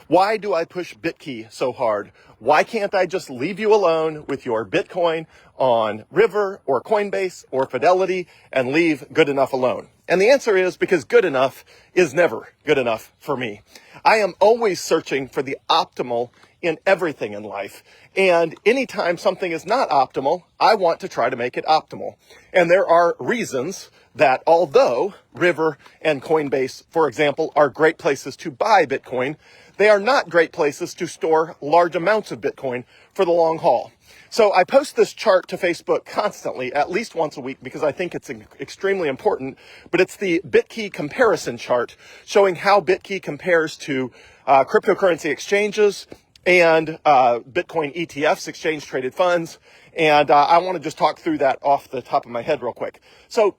Why do I push Bitkey so hard? Why can't I just leave you alone with your Bitcoin on River or Coinbase or Fidelity and leave good enough alone? And the answer is because good enough is never good enough for me. I am always searching for the optimal in everything in life. And anytime something is not optimal, I want to try to make it optimal. And there are reasons that although River and Coinbase, for example, are great places to buy Bitcoin, they are not great places to store large amounts of Bitcoin for the long haul. So I post this chart to Facebook constantly, at least once a week, because I think it's extremely important. But it's the Bitkey comparison chart showing how Bitkey compares to cryptocurrency exchanges and Bitcoin ETFs, exchange traded funds. And I want to just talk through that off the top of my head real quick. So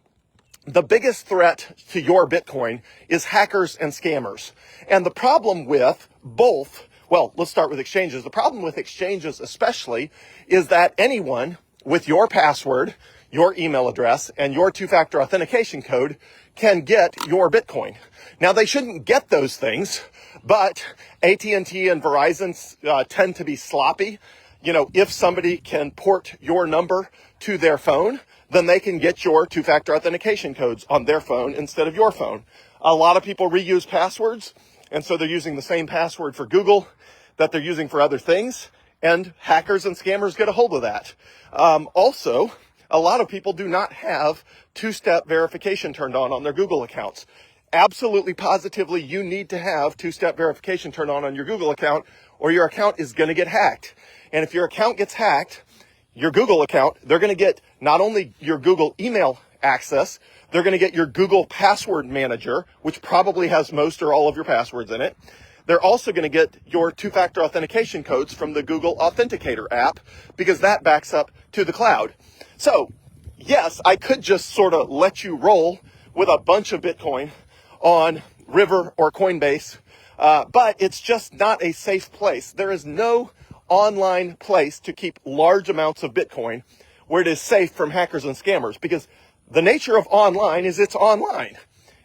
the biggest threat to your Bitcoin is hackers and scammers. And the problem with both, well, let's start with exchanges. The problem with exchanges especially is that anyone with your password, your email address, and your two-factor authentication code can get your Bitcoin. Now, they shouldn't get those things, but AT&T and Verizon tend to be sloppy. You know, if somebody can port your number to their phone, then they can get your two-factor authentication codes on their phone instead of your phone. A lot of people reuse passwords, and so they're using the same password for Google that they're using for other things, and hackers and scammers get a hold of that. Also, a lot of people do not have two-step verification turned on their Google accounts. Absolutely, positively, you need to have two-step verification turned on your Google account, or your account is going to get hacked. And if your account gets hacked, your Google account, they're going to get not only your Google email access, they're going to get your Google password manager, which probably has most or all of your passwords in it. They're also going to get your two-factor authentication codes from the Google Authenticator app because that backs up to the cloud. So, yes, I could just sort of let you roll with a bunch of Bitcoin on River or Coinbase, but it's just not a safe place. There is no online place to keep large amounts of Bitcoin where it is safe from hackers and scammers, because the nature of online is it's online,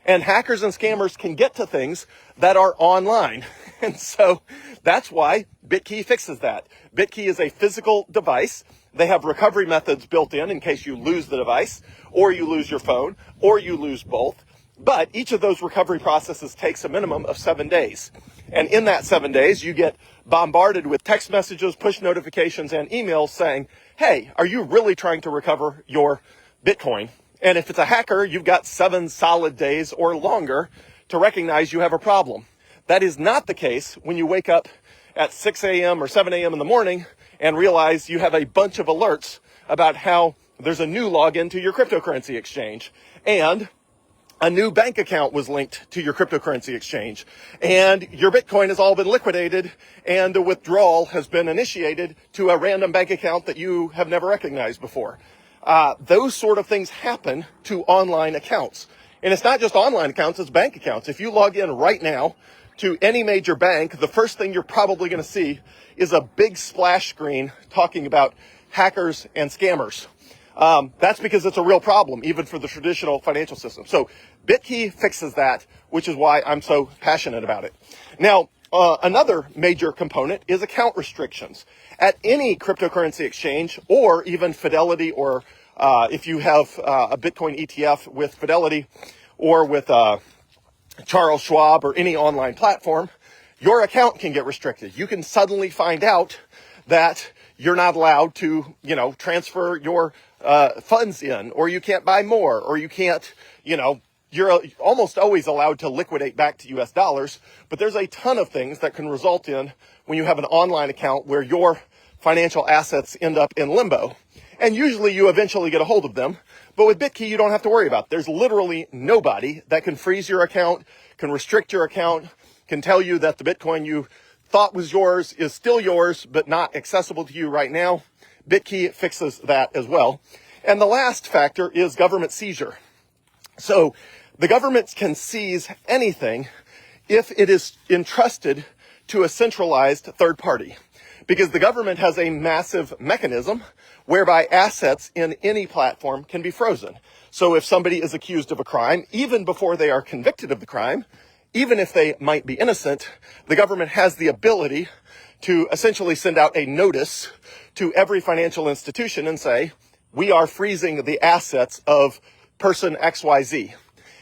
and hackers and scammers can get to things that are online. And so that's why Bitkey fixes that. Bitkey is a physical device. They have recovery methods built in case you lose the device, or you lose your phone, or you lose both. But each of those recovery processes takes a minimum of 7 days. And in that 7 days, you get bombarded with text messages, push notifications, and emails saying, hey, are you really trying to recover your Bitcoin? And if it's a hacker, you've got 7 solid days or longer to recognize you have a problem. That is not the case when you wake up at 6 a.m. or 7 a.m. in the morning and realize you have a bunch of alerts about how there's a new login to your cryptocurrency exchange, and a new bank account was linked to your cryptocurrency exchange, and your Bitcoin has all been liquidated, and a withdrawal has been initiated to a random bank account that you have never recognized before. Those sort of things happen to online accounts. And it's not just online accounts, it's bank accounts. If you log in right now to any major bank, the first thing you're probably going to see is a big splash screen talking about hackers and scammers. That's because it's a real problem, even for the traditional financial system. So Bitkey fixes that, which is why I'm so passionate about it. Now, another major component is account restrictions. At any cryptocurrency exchange, or even Fidelity, or if you have a Bitcoin ETF with Fidelity or with Charles Schwab or any online platform, your account can get restricted. You can suddenly find out that you're not allowed to, transfer your funds in, or you can't buy more, or you can't, you're almost always allowed to liquidate back to US dollars, but there's a ton of things that can result in when you have an online account where your financial assets end up in limbo. And usually you eventually get a hold of them, but with Bitkey, you don't have to worry about it. There's literally nobody that can freeze your account, can restrict your account, can tell you that the Bitcoin you thought was yours is still yours, but not accessible to you right now. Bitkey fixes that as well. And the last factor is government seizure. So the government can seize anything if it is entrusted to a centralized third party, because the government has a massive mechanism whereby assets in any platform can be frozen. So if somebody is accused of a crime, even before they are convicted of the crime, even if they might be innocent, the government has the ability to essentially send out a notice to every financial institution and say, we are freezing the assets of person XYZ.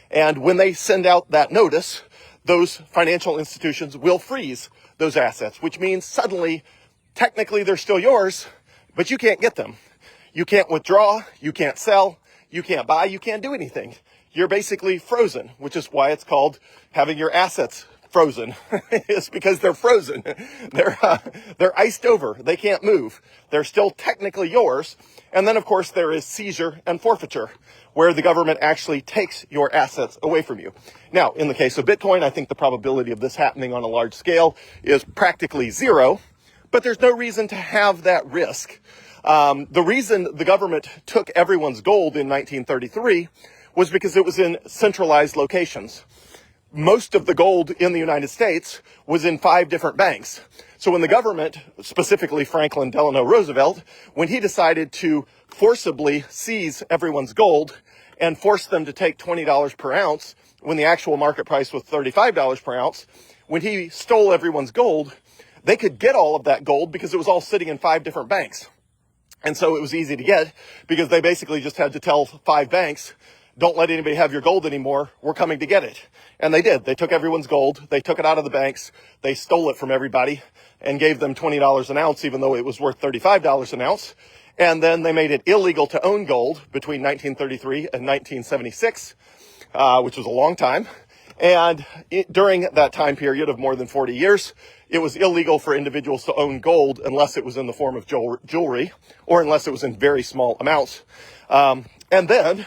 And when they send out that notice, those financial institutions will freeze those assets, which means suddenly, technically they're still yours, but you can't get them. You can't withdraw, you can't sell, you can't buy, you can't do anything. You're basically frozen, which is why it's called having your assets frozen. It's because they're frozen. They're iced over. They can't move. They're still technically yours. And then, of course, there is seizure and forfeiture, where the government actually takes your assets away from you. Now, in the case of Bitcoin, I think the probability of this happening on a large scale is practically zero, but there's no reason to have that risk. The reason the government took everyone's gold in 1933 was because it was in centralized locations. Most of the gold in the United States was in 5 different banks. So when the government, specifically Franklin Delano Roosevelt, when he decided to forcibly seize everyone's gold and force them to take $20 per ounce when the actual market price was $35 per ounce, when he stole everyone's gold, they could get all of that gold because it was all sitting in 5 different banks. And so it was easy to get because they basically just had to tell 5 banks, don't let anybody have your gold anymore. We're coming to get it. And they did. They took everyone's gold. They took it out of the banks. They stole it from everybody and gave them $20 an ounce, even though it was worth $35 an ounce. And then they made it illegal to own gold between 1933 and 1976, which was a long time. And during that time period of more than 40 years, it was illegal for individuals to own gold unless it was in the form of jewelry or unless it was in very small amounts. And then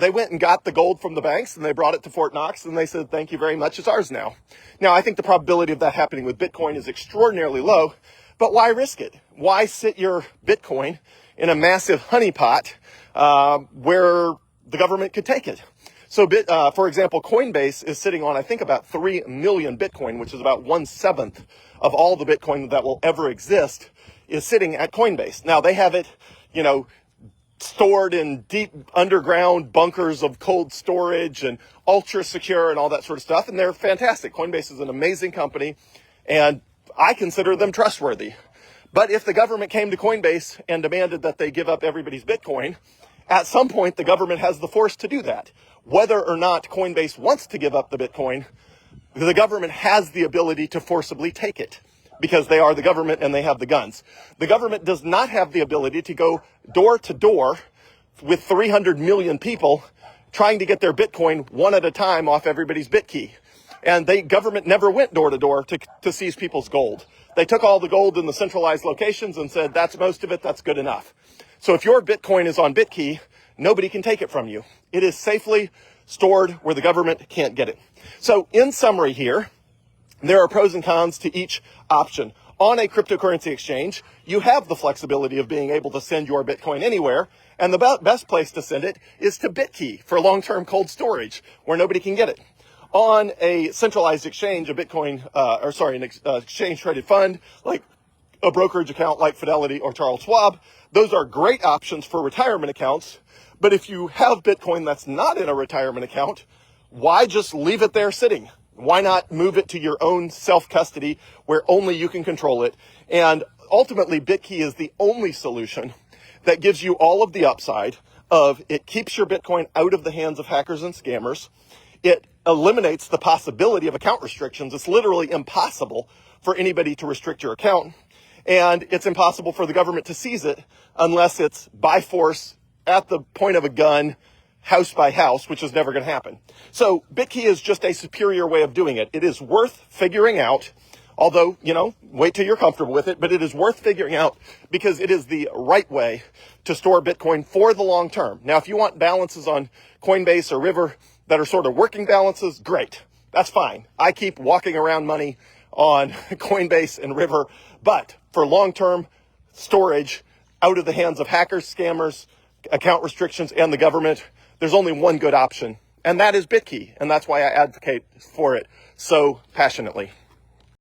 they went and got the gold from the banks and they brought it to Fort Knox and they said, thank you very much, it's ours now. Now, I think the probability of that happening with Bitcoin is extraordinarily low, but why risk it? Why sit your Bitcoin in a massive honeypot where the government could take it? So, for example, Coinbase is sitting on, I think, about 3 million Bitcoin, which is about 1/7 of all the Bitcoin that will ever exist, is sitting at Coinbase. Now, they have it, stored in deep underground bunkers of cold storage and ultra secure and all that sort of stuff. And they're fantastic. Coinbase is an amazing company and I consider them trustworthy. But if the government came to Coinbase and demanded that they give up everybody's Bitcoin, at some point the government has the force to do that. Whether or not Coinbase wants to give up the Bitcoin, the government has the ability to forcibly take it, because they are the government and they have the guns. The government does not have the ability to go door to door with 300 million people trying to get their Bitcoin one at a time off everybody's Bitkey. And the government never went door to door to seize people's gold. They took all the gold in the centralized locations and said, that's most of it, that's good enough. So if your Bitcoin is on Bitkey, nobody can take it from you. It is safely stored where the government can't get it. So in summary here, there are pros and cons to each option. On a cryptocurrency exchange, you have the flexibility of being able to send your Bitcoin anywhere, and the best place to send it is to Bitkey for long-term cold storage, where nobody can get it. On a centralized exchange, an exchange-traded fund, like a brokerage account like Fidelity or Charles Schwab, those are great options for retirement accounts. But if you have Bitcoin that's not in a retirement account, why just leave it there sitting? Why not move it to your own self-custody where only you can control it? And ultimately, Bitkey is the only solution that gives you all of the upside of it keeps your Bitcoin out of the hands of hackers and scammers. It eliminates the possibility of account restrictions. It's literally impossible for anybody to restrict your account. And it's impossible for the government to seize it unless it's by force at the point of a gun, house by house, which is never going to happen. So Bitkey is just a superior way of doing it. It is worth figuring out, although, wait till you're comfortable with it, but it is worth figuring out because it is the right way to store Bitcoin for the long term. Now, if you want balances on Coinbase or River that are sort of working balances, great. That's fine. I keep walking around money on Coinbase and River, but for long-term storage out of the hands of hackers, scammers, account restrictions, and the government, there's only one good option, and that is Bitkey, and that's why I advocate for it so passionately.